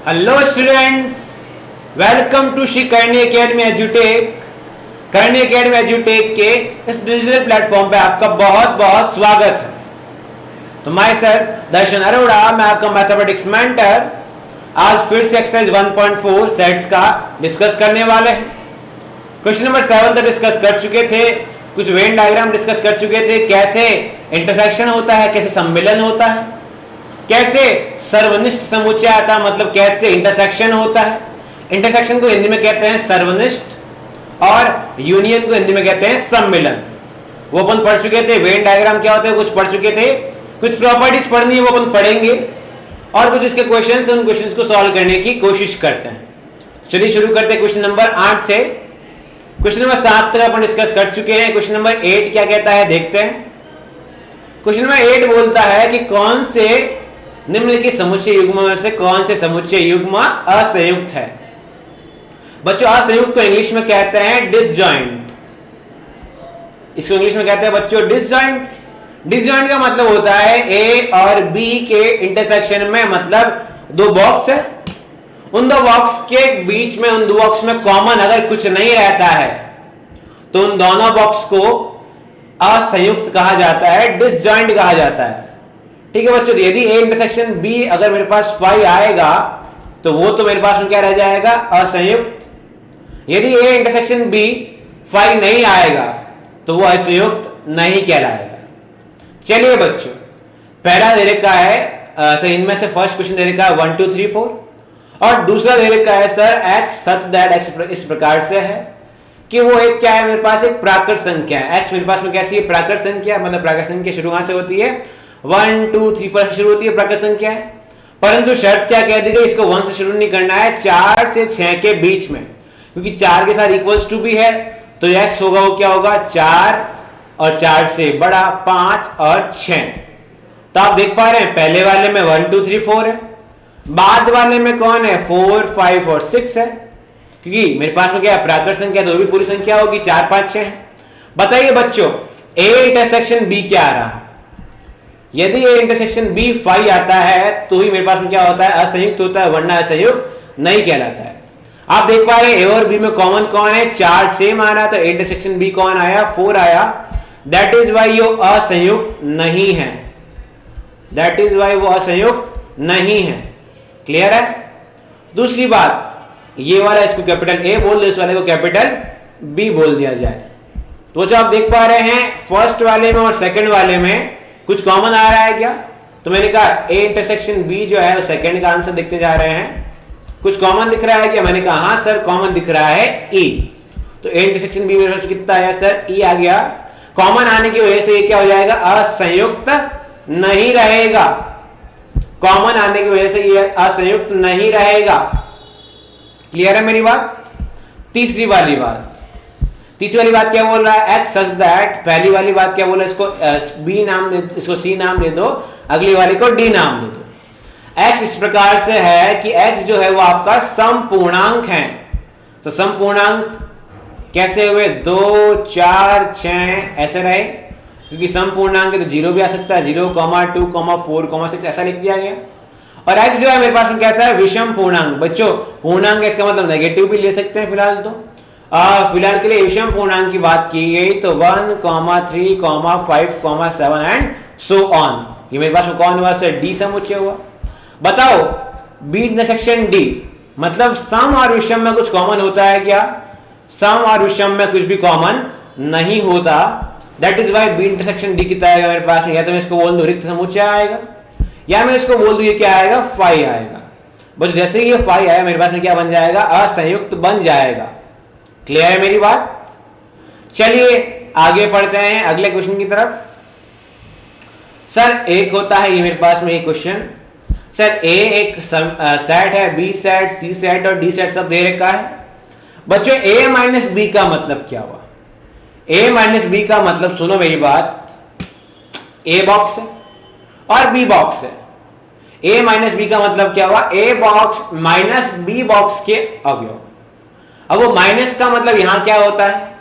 Hello students, welcome to Shri Karni Academy एजुटेक। Karni Academy एजुटेक के इस डिजिटल प्लेटफॉर्म पे आपका बहुत बहुत स्वागत है। तो माय सर दर्शन अरोड़ा, मैं आपका मैथमेटिक्स मेंटर। आज फिर से एक्सरसाइज 1.4 सेट्स का डिस्कस करने वाले हैं। क्वेश्चन नंबर 7 तक डिस्कस कर चुके थे, कुछ वेन डायग्राम डिस्कस कर चुके थे, कैसे इंटरसेक्शन होता है, कैसे सम्मिलन होता है, कैसे सर्वनिष्ठ समुच्चय आता है, मतलब कैसे इंटरसेक्शन होता है। इंटरसेक्शन को हिंदी में कहते हैं सर्वनिष्ठ और यूनियन को हिंदी में कहते हैं सम्मिलन। वो अपन पढ़ चुके थे। वेन डायग्राम क्या होता है कुछ पढ़ चुके थे। कुछ प्रॉपर्टीज पढ़नी है वो अपन पढ़ेंगे और कुछ इसके क्वेश्चंस, उन क्वेश्चंस को सॉल्व करने की कोशिश करते हैं। चलिए शुरू करते हैं क्वेश्चन नंबर 8 से। क्वेश्चन नंबर 7 तक अपन डिस्कस कर चुके हैं। क्वेश्चन नंबर 8 क्या कहता है देखते हैं। क्वेश्चन नंबर 8 बोलता है कि कौन से निम्नलिखित समुच्चय युग्म में से कौन से समुच्चय युग्म असंयुक्त है। बच्चों असंयुक्त को इंग्लिश में कहते हैं डिसजॉइंट। इसको इंग्लिश में कहते हैं बच्चों डिसजॉइंट। डिसजॉइंट का मतलब होता है ए और बी के इंटरसेक्शन में, मतलब दो बॉक्स है, उन दो बॉक्स के बीच में, उन दो बॉक्स में कॉमन अगर कुछ नहीं रहता है तो उन दोनों बॉक्स को असंयुक्त कहा जाता है, डिसजॉइंट कहा जाता है। ठीक है बच्चों, यदि ए इंटरसेक्शन बी अगर मेरे पास 5 आएगा तो वो तो मेरे पास में क्या रह जाएगा, असंयुक्त। यदि ए इंटरसेक्शन बी 5 नहीं आएगा तो वो असंयुक्त नहीं कहलाएगा। चलिए बच्चों, पहला दे रखा है सर, इनमें से फर्स्ट क्वेश्चन दे रखा है 1 2 3 4 और दूसरा दे रखा है sir x such that x इस प्रकार से है कि वो एक क्या है, मेरे पास एक प्राकृत संख्या है। x मेरे पास में कैसी है, प्राकृत संख्या। मतलब प्राकृत संख्या शुरू कहां से होती है, 1 2 3 4 से शुरू होती है, प्राकृत संख्या है। परंतु शर्त क्या कह दी गई, इसको 1 से शुरू नहीं करना है, 4 से 6 के बीच में, क्योंकि 4 के साथ इक्वल्स टू भी है तो x होगा वो क्या होगा, 4 और 4 से बड़ा 5 और 6। तो आप देख पा रहे हैं पहले वाले में 1 2 3 4 है, बाद वाले में कौन है, 4 5 और 6 है, क्योंकि मेरे पास में क्या है, प्राकृत संख्या, तो भी पूरी संख्या होगी, 4 5 6 है। बताइए बच्चों a इंटरसेक्शन b क्या आ रहा है। यदि a इंटरसेक्शन b 5 आता है तो ही मेरे पास में क्या होता है, असंयुक्त होता है, वरना असंयुक्त नहीं कहलाता है। आप देख पा रहे हैं a और b में कॉमन कौन है, 4 सेम आ रहा है, तो a इंटरसेक्शन b कौन आया, 4 आया। दैट इज वाई वो असंयुक्त नहीं है, दैट इज वाई वो असंयुक्त नहीं है। क्लियर है। दूसरी बात, ये वाला इसको कैपिटल A बोल दो, इस वाले को कैपिटल B बोल दिया जाए। तो जो आप देख पा रहे हैं फर्स्ट वाले में और सेकंड वाले में कुछ कॉमन आ रहा है क्या, तो मैंने कहा A इंटरसेक्शन B जो है सेकंड का आंसर देखते जा रहे हैं। कुछ कॉमन दिख रहा है क्या, मैंने कहा हाँ सर कॉमन दिख रहा है E। तो A इंटरसेक्शन B मेरे पास कितना आया सर, E आ गया। कॉमन आने की वजह से ये क्या हो जाएगा, असंयुक्त नहीं रहेगा। कॉमन आने की वजह से ये असंयुक्त नहीं रहेगा। क्लियर है मेरी बात। तीसरी वाली बात क्या बोल रहा है, x सच दैट। पहली वाली बात क्या बोला, इसको b नाम दे, इसको c नाम दे दो, अगली वाली को d नाम दे दो। x इस प्रकार से है कि x जो है वो आपका समपूर्णांक है। तो समपूर्णांक कैसे हुए, 2 4 6 ऐसे रहे, क्योंकि समपूर्णांक है तो 0 भी आ सकता है, 0 2 4 6 ऐसा लिख दिया गया। और x जो है मेरे पास में कैसा है, विषम पूर्णांक। बच्चों पूर्णांक इसका मतलब नेगेटिव भी ले सकते हैं फिलहाल, तो फिलहाल के लिए विषम पूर्णांक की बात की गई तो 1 3 5 7 एंड सो ऑन। ये मेरे पास में कौन हुआ सर, डी समुच्चय हुआ। बताओ बी इंटरसेक्शन डी, मतलब सम और विषम में कुछ कॉमन होता है क्या, सम और विषम में कुछ भी कॉमन नहीं होता। That is Y B intersection D कितना आएगा मेरे पास में, या तो मैं इसको बोल दूं रिक्त समुच्चय आएगा, या मैं इसको बोल दूं ये क्या आएगा, 5 आएगा। बस जैसे ही ये 5 आया मेरे पास में क्या बन जाएगा, असंयुक्त बन जाएगा। क्लियर है मेरी बात। चलिए आगे पढ़ते हैं अगले क्वेश्चन की तरफ। सर एक होता है ये मेरे पास में एक क्वेश्चन, सर ए एक सेट है, बी सेट, सी सेट और डी सेट सब दे रखा है। बच्चों a माइनस बी का मतलब क्या हुआ, a माइनस बी का मतलब सुनो मेरी बात, a बॉक्स है और b बॉक्स है। a माइनस बी का मतलब क्या हुआ, a box minus b box के अवयव। अब वो माइनस का मतलब यहां क्या होता है,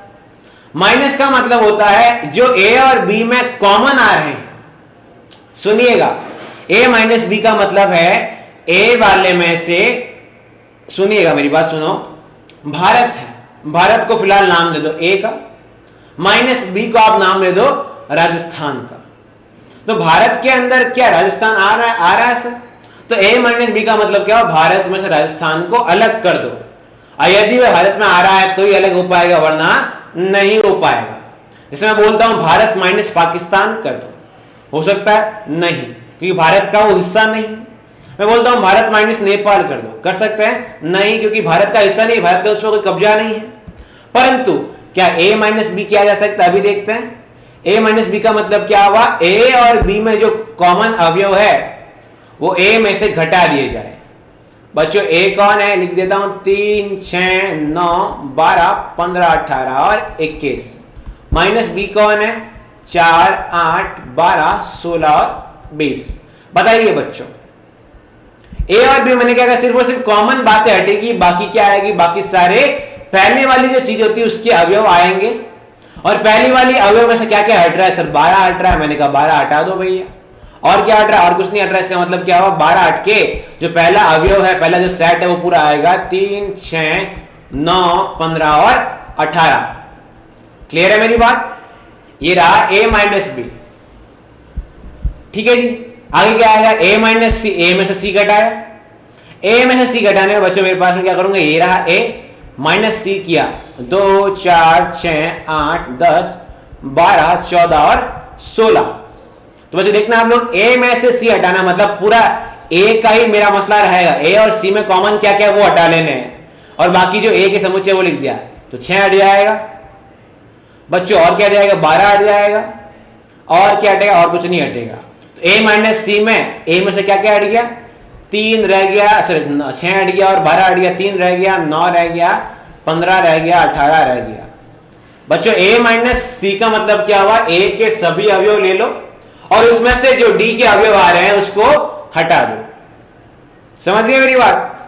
माइनस का मतलब होता है जो a और b में कॉमन आ रहे हैं। सुनिएगा, a माइनस बी का मतलब है a वाले में से सुनिएगा मेरी बात सुनो, भारत है, भारत को फिलहाल नाम दे दो ए का, माइनस बी को आप नाम दे दो राजस्थान का। तो भारत के अंदर क्या राजस्थान आ रहा है सर? तो ए माइनस बी का मतलब क्या हो, भारत में से राजस्थान को अलग कर दो, और यदि वह भारत में आ रहा है तो ही अलग हो पाएगा, वरना नहीं हो पाएगा। जैसे मैं बोलता हूं भारत माइनस पाकिस्तान कर दो, हो सकता है? नहीं, क्योंकि भारत का वो हिस्सा नहीं। मैं बोलता हूं भारत माइनस नेपाल कर दो, कर सकते हैं? नहीं, क्योंकि भारत का हिस्सा नहीं, भारत का उसमें कोई कब्जा नहीं है। परंतु क्या ए माइनस बी किया जा सकता है? अभी देखते हैं। ए माइनस बी का मतलब क्या हुआ, ए और बी में जो कॉमन अवयव है वो ए में से घटा दिए जाए। बच्चों ए कौन है, लिख देता हूं 3, 6, 9, 12, 15, 18 और 21। माइनस बी कौन है, 4, 8, 12, 16 और 20। बताइए बच्चों, ए और बी मैंने क्या कहा, सिर्फ और सिर्फ कॉमन बातें हटेगी, बाकी क्या आएगी, बाकी सारे पहले वाली जो चीज होती है उसके अवयव आएंगे। और पहली वाली अवयव में से क्या क्या हट रहा है सर, 12 हट रहा है। मैंने कहा 12 हटा दो भैया। और क्या हट रहा है, और कुछ नहीं हट रहा है। इसका मतलब क्या हुआ, 12 हट के जो पहला अवयव है, पहला जो सेट है वो पूरा आएगा 3, 6, 9, 15 और 18। क्लियर है मेरी बात? ये रहा ए माइनस बी, ठीक है जी। आगे क्या आएगा, ए माइनस सी, ए में से सी घटाया। ए में से सी घटाने में बच्चों मेरे पास में क्या करूंगा, ये रहा ए माइनस सी किया, 2, 4, 6, 8, 10, 12, 14 और 16। तो बच्चों देखना आप लोग, ए में से सी हटाना मतलब पूरा ए का ही मेरा मसला रहेगा। ए और सी में कॉमन क्या क्या वो हटा लेने हैं, और बाकी जो ए के समुच्चय वो लिख दिया, तो 6 हट जाएगा बच्चों। और क्या हट जाएगा, 12 हट जाएगा। और क्या हटेगा, और कुछ नहीं हटेगा। तो ए माइनस सी में ए में से क्या क्या हट गया, 3 रह गया, सॉरी 6 हट गया और 12 हट गया, 3 रह गया, 9 रह गया, 15 रह गया, 18 रह गया। बच्चों ए माइनस सी का मतलब क्या हुआ, ए के सभी अवयव ले लो और उसमें से जो डी के अवयव आ रहे हैं उसको हटा दो। समझ गए मेरी बात?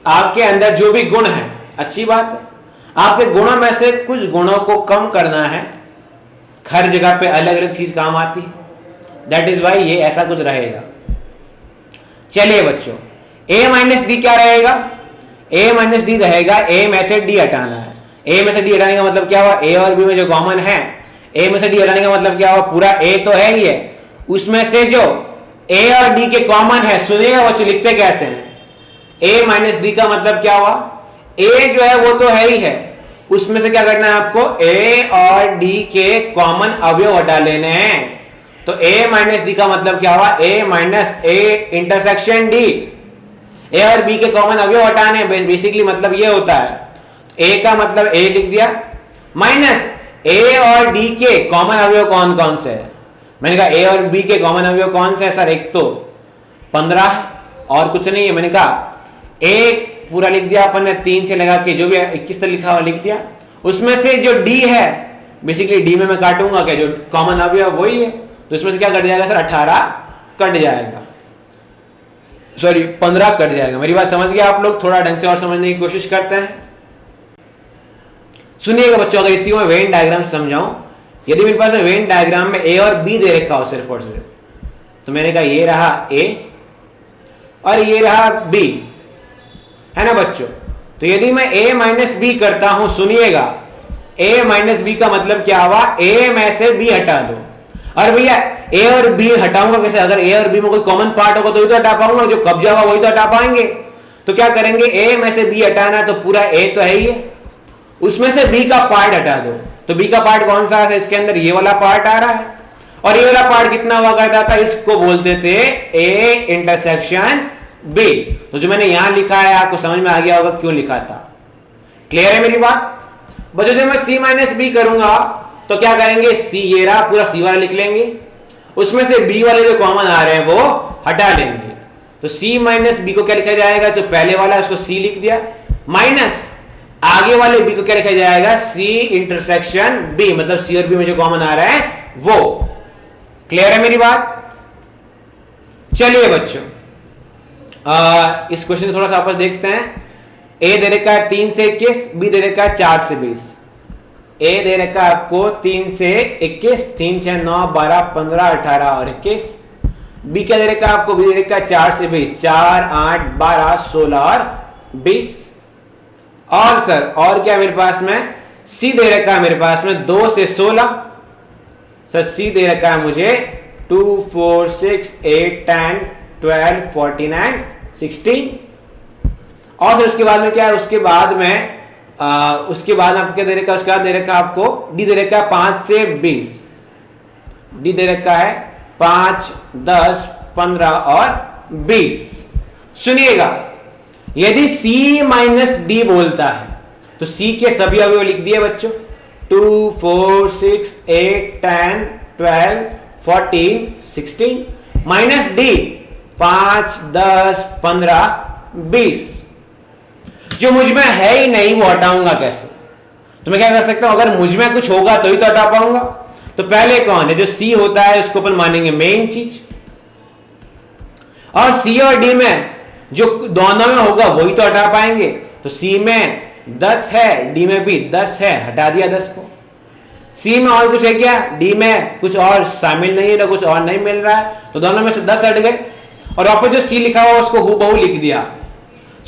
आपके अंदर जो भी गुण है, अच्छी बात है, आपके गुणों में से कुछ गुणों को कम करना है। हर जगह पे अलग अलग चीज काम आती है, दैट इज वाई ये ऐसा कुछ रहेगा। चलिए बच्चों, a माइनस डी क्या रहेगा, a माइनस डी रहेगा, a में से d हटाना है। a में से d हटाने का मतलब क्या हुआ, a और b में जो कॉमन है, a में से d हटाने का मतलब क्या हुआ, पूरा a तो है ही है, उसमें से जो a और d के कॉमन है, सुनिएगा बच्चों लिखते कैसे हैं, a माइनस डी का मतलब क्या हुआ, a जो है वो तो है ही है, उसमें से क्या करना है आपको, a और d के कॉमन अवयव हटा लेने हैं। तो a माइनस डी का मतलब क्या हुआ, a minus a intersection d, a और b के कॉमन अवयव हटाने, बेसिकली मतलब ये होता है। तो a का मतलब a लिख दिया, माइनस a और d के कॉमन अवयव कौन कौन से है। मैंने कहा a और b के कॉमन अवयव कौन से है सर, एक तो 15 है और कुछ नहीं है। मैंने कहा a पूरा लिख दिया अपन ने, 3 से लगा के जो भी 21 तक लिखा हुआ लिख दिया, उसमें से जो d है, बेसिकली d में मैं काटूंगा क्या, जो कॉमन अवयव वही है, तो इसमें से क्या कट जाएगा सर, 18 कट जाएगा, सॉरी 15 कट जाएगा। मेरी बात समझ गए आप लोग? थोड़ा ढंग से और समझने की कोशिश करते हैं। सुनिएगा बच्चों, अगर इसी में वेन डायग्राम समझाऊं, यदि मेरे पास में वेन डायग्राम में a और b दे रखा हो सिर्फ और सिर्फ, तो मैंने कहा ये रहा a और ये रहा b, है ना बच्चों। तो यदि मैं a माइनस बी करता हूं, सुनिएगा a माइनस बी का मतलब क्या हुआ, a में से b हटा दो। और भैया a और b हटाऊंगा कैसे, अगर a और b में कोई कॉमन पार्ट होगा तो ही तो हटा पाऊंगा, जो कब्जा होगा वही तो हटा पाएंगे। तो क्या करेंगे, a में से b हटाना है, तो पूरा a तो है ही है, उसमें से b का पार्ट हटा दो। तो b का पार्ट कौन सा है, इसके अंदर ये वाला पार्ट आ रहा है, और ये वाला पार्ट कितना हुआ करता था, इसको बोलते थे a इंटरसेक्शन b। तो जो मैंने यहां लिखा है आपको समझ में आ गया होगा क्यों लिखा था। क्लियर है मेरी बात बच्चों? जब मैं c माइनस बी करूंगा तो क्या करेंगे, c ये रहा पूरा c वाला लिख लेंगे, उसमें से b वाले जो कॉमन आ रहे हैं वो हटा लेंगे। तो c माइनस बी को क्या लिखा जाएगा, जो पहले वाला है उसको c लिख दिया, माइनस आगे वाले b को क्या लिखा जाएगा, c इंटरसेक्शन b, मतलब c और b में जो कॉमन आ रहा है वो। क्लियर है मेरी बात? चलिए बच्चों, इस क्वेश्चन को थोड़ा सा वापस देखते हैं। a दे रखा है 3 से 21, b दे रखा है 4 से 20। a दे रखा है आपको 3 से 21, 3, 6, 9, 12, 15, 18 और 21। b क्या दे रखा है आपको, b दे रखा है 4 से 20, 4, 8, 12, 16 और 20। और सर और क्या मेरे पास में सी दे रखा है मेरे पास में 2 से 16। सर सी दे रखा है मुझे 2 4 6 8 10 12 14 16। और सर उसके बाद में क्या है, उसके बाद में आपको क्या दे रखा है, उसके बाद दे रखा है आपको डी दे रखा है 5 से 20। डी दे रखा है 5 10 15 और 20। सुनिएगा, यदि C माइनस डी बोलता है तो C के सभी अवयव लिख दिए बच्चों, 2 4 6 8 10 12 14 16 माइनस डी 5 10 15 20। जो मुझ में है ही नहीं वो हटाऊंगा कैसे? तो मैं क्या कर सकता हूं, अगर मुझ में कुछ होगा तो ही तो हटा पाऊंगा। तो पहले कौन है, जो C होता है उसको अपन मानेंगे मेन चीज, और C और D में जो दोनों में होगा वही तो हटा पाएंगे। तो C में 10 है, D में भी 10 है, हटा दिया 10 को। C में और कुछ है क्या, D में कुछ और शामिल नहीं है ना, कुछ और नहीं मिल रहा है, तो दोनों में से 10 हट गए। और वापस जो C लिखा हुआ उसको हूबहू लिख दिया।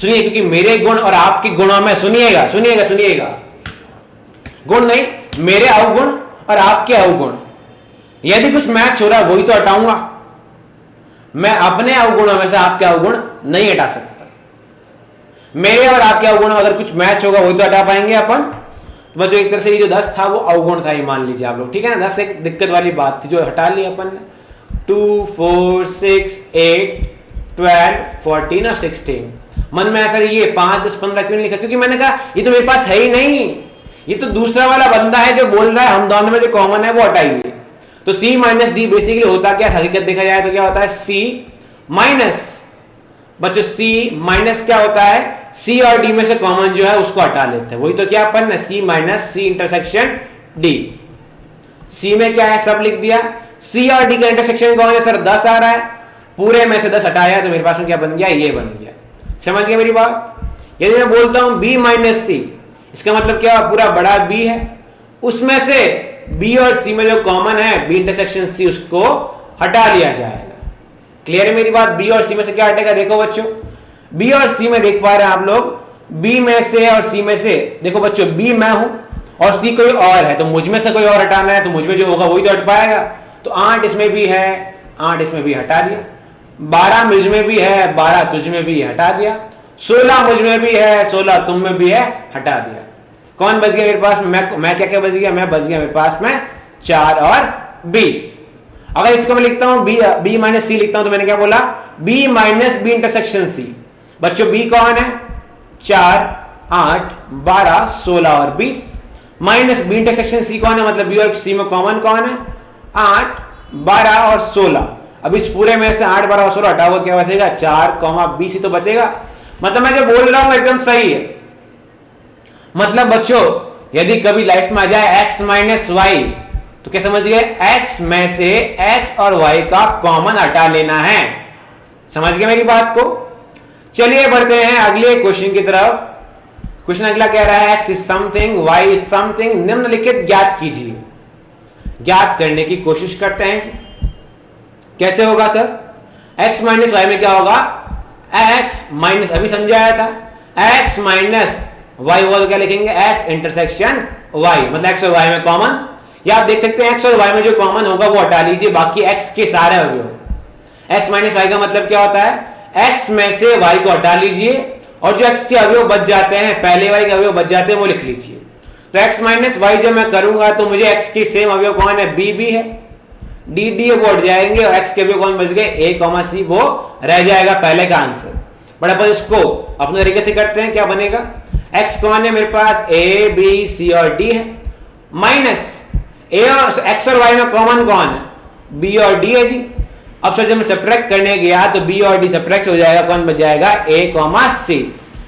सुनिए, क्योंकि मेरे गुण और आपके गुणों में, सुनिएगा सुनिएगा सुनिएगा, गुण नहीं, मेरे अवगुण और आपके अवगुण यदि कुछ मैच हो रहा है वही तो हटाऊंगा। मैं अपने अवगुणों में से आपके अवगुण नहीं हटा सकता। मेरे और आपके अवगुण अगर कुछ मैच होगा वही तो हटा पाएंगे अपन। तो बच्चों एक तरह से ये जो 10 था वो अवगुण था, ये मान लीजिए आप लोग, ठीक है ना। 10 एक दिक्कत वाली बात थी जो हटा ली अपन ने। 2 4 6 8 12 14 और 16। मन में ऐसा ये 5 10 15 क्यों नहीं लिखा, क्योंकि मैंने कहा ये तो मेरे पास है ही नहीं, ये तो दूसरा वाला बंदा है जो बोल रहा है हम दोनों में जो कॉमन है वो हटाइए। तो C माइनस डी बेसिकली होता क्या, हकीकत देखा जाए तो क्या होता है, C माइनस, बच्चों C माइनस क्या होता है, C और D में से कॉमन जो है उसको हटा लेते हैं, वही तो क्या अपन ने C minus C intersection D। C में क्या है, सब लिख दिया। C और D का इंटरसेक्शन कौन है सर, 10 आ रहा है, पूरे में से 10 हटाया तो मेरे पास में क्या बन गया, ये बन गया। समझ गए मेरी बात। यदि मैं बोलता हूं B माइनस C, इसका मतलब क्या, पूरा बड़ा B है, उसमें से B और C में जो कॉमन है B इंटरसेक्शन C उसको हटा लिया जाएगा। क्लियर है मेरी बात। B और C में से क्या हटेगा, देखो बच्चों, B और C में देख पा रहे हैं आप लोग, B में से और C में से, देखो बच्चों B मैं हूं और C कोई और है, तो मुझ में से कोई और हटाना है, तो मुझ में जो होगा वही तो हट पाएगा। तो 8 इसमें भी है, 8 इसमें भी हटा दिया। 12 मुझ में भी है, 12 तुझ में भी हटा दिया। 16 मुझ में भी है, 16 तुम में भी है, हटा दिया। कौन बच गया मेरे पास में, मैं क्या क्या बच गया, मैं बच गया मेरे पास में 4 और 20। अगर इसको मैं लिखता हूं B माइनस C लिखता हूं तो मैंने क्या बोला, B minus B intersection C। बच्चों B कौन है, 4 8 12 16 और 20, माइनस B इंटरसेक्शन C कौन है, मतलब B और C में कॉमन कौन है, 8 12 और 16। अब इस पूरे में से 8 12 और 16 हटाओ क्या बचेगा, 4 20 ही तो बचेगा। मतलब मैं जो बोल रहा हूं एकदम सही है। मतलब बच्चों यदि कभी लाइफ में आ जाए x माइनस वाई, तो क्या समझ गए, x में से x और y का कॉमन हटा लेना है। समझ गए मेरी बात को। चलिए बढ़ते हैं अगले क्वेश्चन की तरफ। क्वेश्चन अगला कह रहा है x is something, y is something, निम्नलिखित ज्ञात कीजिए। ज्ञात करने की कोशिश करते हैं। कैसे होगा सर, x माइनस वाई में क्या होगा, x माइनस, अभी समझाया था, x माइनस y होगा तो क्या लिखेंगे, x इंटरसेक्शन y, मतलब x और y में कॉमन, या आप देख सकते हैं x और y में जो कॉमन होगा वो हटा लीजिए, बाकी x के सारे अवयव। x माइनस y का मतलब क्या होता है, x में से y को हटा लीजिए और जो x के अवयव बच जाते हैं, पहले वाले के अवयव बच जाते हैं वो लिख लीजिए। तो x माइनस y जब मैं करूंगा तो मुझे x के सेम अवयव कौन है, b भी है, d d वो हट जाएंगे और x के अवयव कौन बच गए, a c, वो रह जाएगा पहले का आंसर। बट अपन इसको अपने तरीके से करते हैं, क्या बनेगा, x कौन है मेरे पास, a b c और d है, माइनस a और x और y में कॉमन कौन है, b और d है जी। अब सर जब मैं सब्ट्रैक्ट करने गया तो b और d सब्ट्रैक्ट हो जाएगा, कौन बच जाएगा, a c।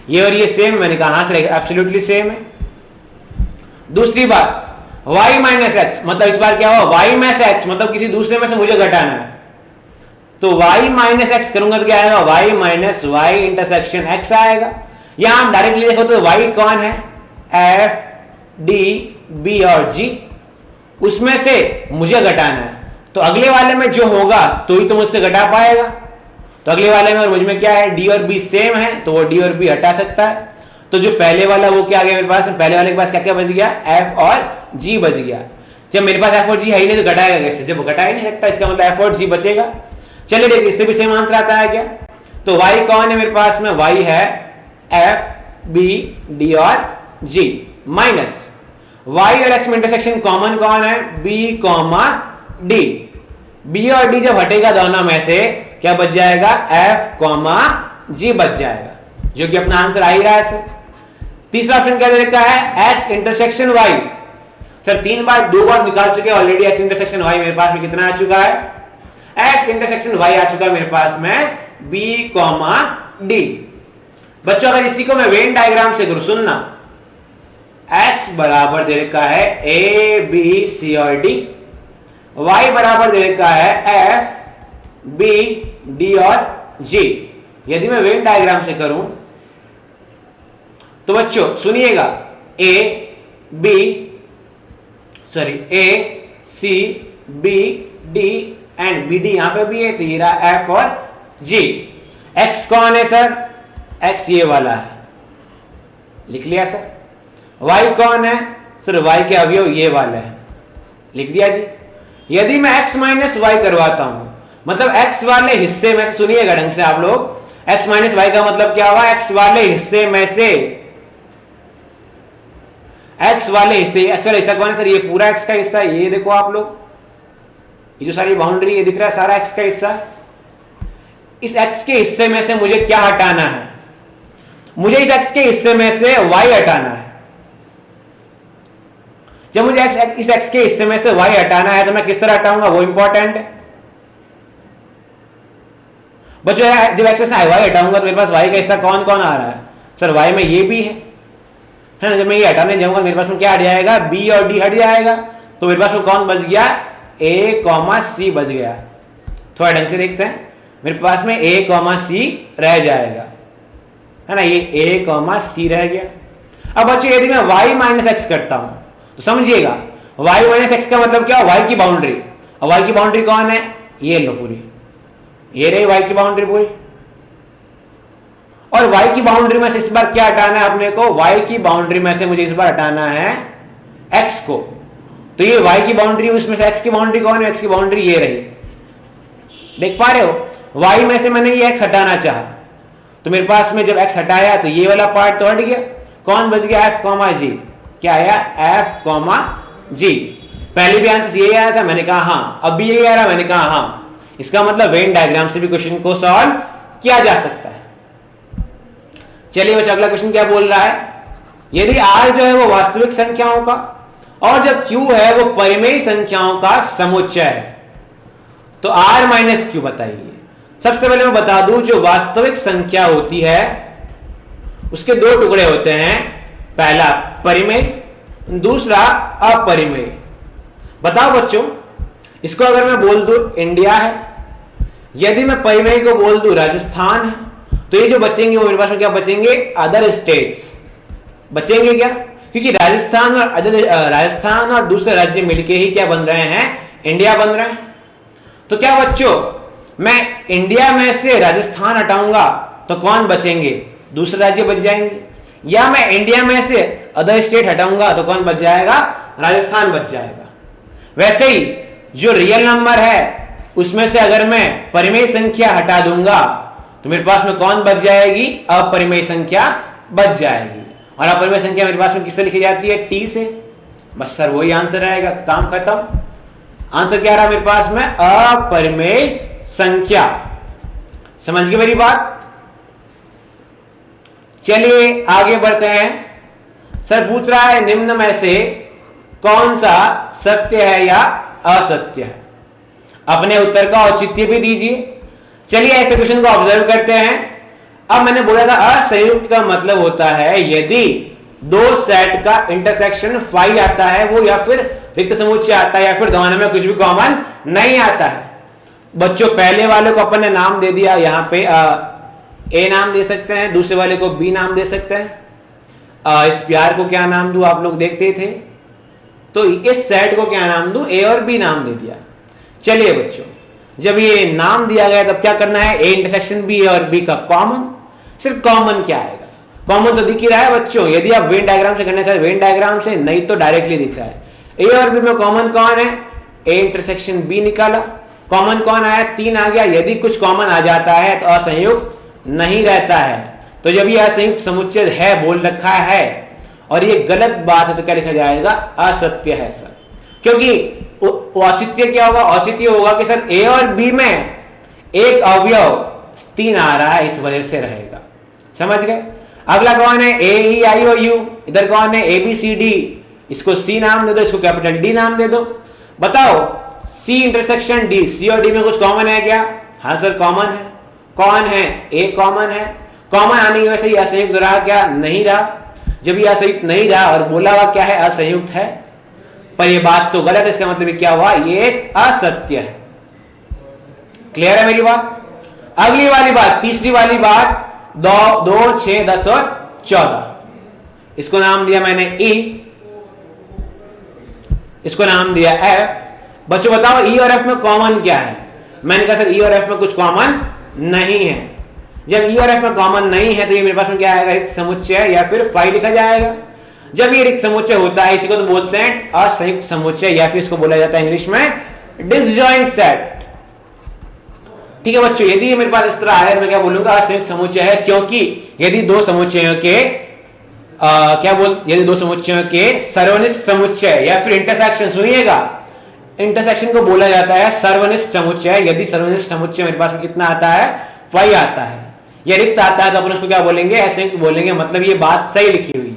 ये और ये सेम, मैंने कहा हाँ सर एब्सोल्युटली सेम है। दूसरी बात, y माइनस एक्स, मतलब इस बार क्या हुआ, y में से x, मतलब किसी दूसरे में से मुझे घटाना है, तो y माइनस एक्स करूंगा तो क्या आएगा, y minus Y intersection x आएगा। यहां हम डायरेक्टली देखो तो y कौन है, f d b और g, उसमें से मुझे घटाना है, तो अगले वाले में जो होगा तो ही तो मुझसे घटा पाएगा। तो अगले वाले में और मुझ में क्या है, डी और बी सेम है, तो वो डी और बी हटा सकता है। तो जो पहले वाला वो क्या आ गया मेरे पास, पहले वाले के पास क्या क्या बच गया, एफ और जी बच गया। जब मेरे पास एफ और जी है ही नहीं तो घटाएगा कैसे, जब घटा ही नहीं सकता इसका मतलब एफ और जी बचेगा। चलिए देखिए इससे भी सेम आंसर आता है क्या। तो y कौन है मेरे पास में, y है एफ बी डी और जी माइनस y और x में इंटरसेक्शन कॉमन कौन है, b कॉमा डी। b और d जब हटेगा दोनों में से क्या बच जाएगा, f कॉमा g बच जाएगा, जो कि अपना आंसर आ ही रहा है सर। तीसरा ऑप्शन क्या दे रखा है, x इंटरसेक्शन y। सर 3 बार 2 बार निकाल चुके ऑलरेडी, x इंटरसेक्शन y मेरे पास में कितना आ चुका है, x इंटरसेक्शन y आ चुका है मेरे पास में b कॉमा डी। बच्चों अगर इसी को मैं वेन डायग्राम से करूं, सुनना, x बराबर दे रखा है a b c और d, y बराबर दे रखा है f b d और g। यदि मैं वेन डायग्राम से करूं तो बच्चों सुनिएगा, a c b d and B D यहां पे भी है, तो ये रहा एफ और जी। एक्स कौन है सर, एक्स ये वाला है, लिख लिया सर। वाई कौन है सर, वाई के अवयव ये वाला है, लिख दिया जी। यदि मैं एक्स माइनस वाई करवाता हूं, मतलब एक्स वाले हिस्से में, सुनिएगा ढंग से आप लोग, एक्स माइनस वाई का मतलब क्या हुआ, एक्स वाले हिस्से में से, एक्स वाले हिस्सा कौन है सर, ये पूरा एक्स का हिस्सा, ये देखो आप लोग, ये जो सारी बाउंड्री ये दिख रहा है सारा एक्स का हिस्सा। इस एक्स के हिस्से में से मुझे क्या हटाना है, मुझे इस एक्स के हिस्से में से वाई हटाना है। जब मुझे इस एक्स के हिस्से में से वाई हटाना है तो मैं किस तरह हटाऊंगा, वो इंपॉर्टेंट है बच्चों। जब एक्स में से वाई हटाऊंगा तो मेरे पास वाई का हिस्सा कौन कौन आ रहा है सर, वाई में ये भी है ना। जब मैं ये हटाने जाऊंगा मेरे पास में क्या हट जाएगा, बी और डी हट जाएगा, तो मेरे पास में कौन बच गया, ए कॉमा सी बच गया। थोड़ा ढंग से देखते हैं, मेरे पास में ए कॉमा सी रह जाएगा, है ना, ये ए कॉमा सी रह गया। अब बच्चों यदि मैं y माइनस एक्स करता हूं तो समझिएगा, y माइनस एक्स का मतलब क्या, y की बाउंड्री। और y की बाउंड्री कौन है, ये लो पूरी, ये रही y की बाउंड्री पूरी। और y की बाउंड्री में से इस बार क्या हटाना है अपने को, y की बाउंड्री में से मुझे इस बार हटाना है x को। तो ये y की बाउंड्री, उसमें से x की बाउंड्री कौन है, x की बाउंड्री ये रही, देख पा रहे हो। y में से मैंने ये x हटाना चाहा, तो मेरे पास में जब x हटाया तो ये वाला पार्ट तो हट गया, कौन बच गया, f कॉमा जी। क्या आया, f कॉमा जी। पहले भी आंसर यही आया था, मैंने कहा हाँ, अब भी यही आ रहा, मैंने कहा हाँ। इसका मतलब वेन डायग्राम से भी क्वेश्चन को सॉल्व किया जा सकता है। चलिए बच्चों अगला क्वेश्चन क्या बोल रहा है, यदि r जो है वो वास्तविक संख्याओं का और जो q है वो परिमेय संख्याओं का समुच्चय है, तो r माइनस क्यू बताइए। सबसे पहले मैं बता दूं, जो वास्तविक संख्या होती है उसके दो टुकड़े होते हैं, पहला परिमेय, दूसरा अपरिमेय। बताओ बच्चों, इसको अगर मैं बोल दूं इंडिया है, यदि मैं परिमेय को बोल दूं राजस्थान है, तो ये जो बचेंगे वो मेरे पास में क्या बचेंगे, अदर स्टेट्स बचेंगे क्या, क्योंकि राजस्थान और दूसरे राज्य मिलके ही क्या बन रहे हैं, इंडिया बन रहे हैं। तो क्या बच्चों, मैं इंडिया में से राजस्थान हटाऊंगा तो कौन बचेंगे, दूसरे राज्य बच जाएंगे, या मैं इंडिया में से अदर स्टेट हटाऊंगा तो कौन बच जाएगा, राजस्थान बच जाएगा। वैसे ही जो रियल नंबर है उसमें से अगर मैं परिमेय संख्या हटा दूंगा तो मेरे पास में कौन बच जाएगी, अपरिमेय संख्या बच जाएगी। और अपरिमेय संख्या मेरे पास में किससे लिखी जाती है, टी से। बस सर वही आंसर रहेगा, काम खत्म। आंसर क्या रहा मेरे पास में, अपरिमेय संख्या। समझ गए मेरी बात। चलिए आगे बढ़ते हैं। सर पूछ रहा है निम्न में से कौन सा सत्य है या असत्य है, अपने उत्तर का औचित्य भी दीजिए। चलिए ऐसे क्वेश्चन को ऑब्जर्व करते हैं। अब मैंने बोला था असंयुक्त का मतलब होता है यदि दो सेट का इंटरसेक्शन फाई आता है वो, या फिर रिक्त समुच्चय आता है, या फिर दोनों में कुछ भी कॉमन नहीं आता है। बच्चों पहले वाले को अपन ने नाम दे दिया, यहां पे ए नाम दे सकते हैं, दूसरे वाले को बी नाम दे सकते हैं। इस प्यार को क्या नाम दूं, आप लोग देखते थे, तो इस सेट को क्या नाम दूं, ए और बी नाम दे दिया। चलिए बच्चों जब ये नाम दिया गया तब क्या करना है, ए इंटरसेक्शन बी और बी का कॉमन। सिर्फ कॉमन क्या आएगा, कॉमन तो दिख ही रहा है बच्चों, यदि आप वेन डायग्राम से करना चाहते वेन डायग्राम से, नहीं तो डायरेक्टली दिख रहा है। ए और बी में कॉमन कौन है, ए इंटरसेक्शन बी निकाला, कॉमन कौन आया, 3 आ गया। यदि कुछ कॉमन आ जाता है तो असंयुक्त नहीं रहता है। तो जब ये असंयुक्त समुच्चय है बोल रखा है और ये गलत बात है तो क्या लिखा जाएगा, असत्य है सर। क्योंकि औचित्य क्या होगा, औचित्य होगा कि सर ए और बी में एक अवयव 3 आ रहा है, इस वजह से रहेगा। समझ गए। अगला कौन है, ए ई आई ओ यू, इधर कौन है, ए बी सी डी, इसको सी नाम दे दो, इसको कैपिटल डी नाम दे दो। बताओ सी इंटरसेक्शन डी, सी और डी में कुछ कॉमन है क्या, हाँ सर कॉमन है। कौन है, ए कॉमन है। कॉमन आने की वजह से ये असंयुक्त रहा क्या, नहीं रहा। जब ये असंयुक्त नहीं रहा और बोला हुआ क्या है, असंयुक्त है, पर ये बात तो गलत है, इसका मतलब क्या हुआ, ये एक असत्य है। क्लियर है मेरी बात। अगली वाली बात, तीसरी वाली बात, 2, 6, 10 और 14, इसको नाम दिया मैंने ई, इसको नाम दिया एफ। बच्चों बताओ ई और एफ में कॉमन क्या है, मैंने कहा सर ई और एफ में कुछ कॉमन नहीं है। जब ई और एफ में कॉमन नहीं है तो ये मेरे पास में क्या आएगा, रिक्त समुच्चय या फिर फाई लिखा जाएगा। जब ये रिक्त समुच्चय होता है इसी को तो बोलते हैं असंयुक्त समुच्चय, या फिर इसको बोला जाता है इंग्लिश में डिसजॉइंट सेट। ठीक है बच्चों, यदि मेरे पास इस तरह आया तो मैं क्या बोलूंगा, असंयुक्त समुच्चय है। क्योंकि यदि दो समुच्चयों के यदि दो समुच्चयों के सर्वनिष्ठ समुच्चय या फिर इंटरसेक्शन, सुनिएगा इंटरसेक्शन को बोला जाता है सर्वनिष्ठ समुच्चय। यदि सर्वनिष्ठ समुच्चय मेरे पास में कितना आता है, फाई आता है, या रिक्त आता है तो अपन उसको क्या बोलेंगे, असंयुक्त बोलेंगे। मतलब ये बात सही लिखी हुई है।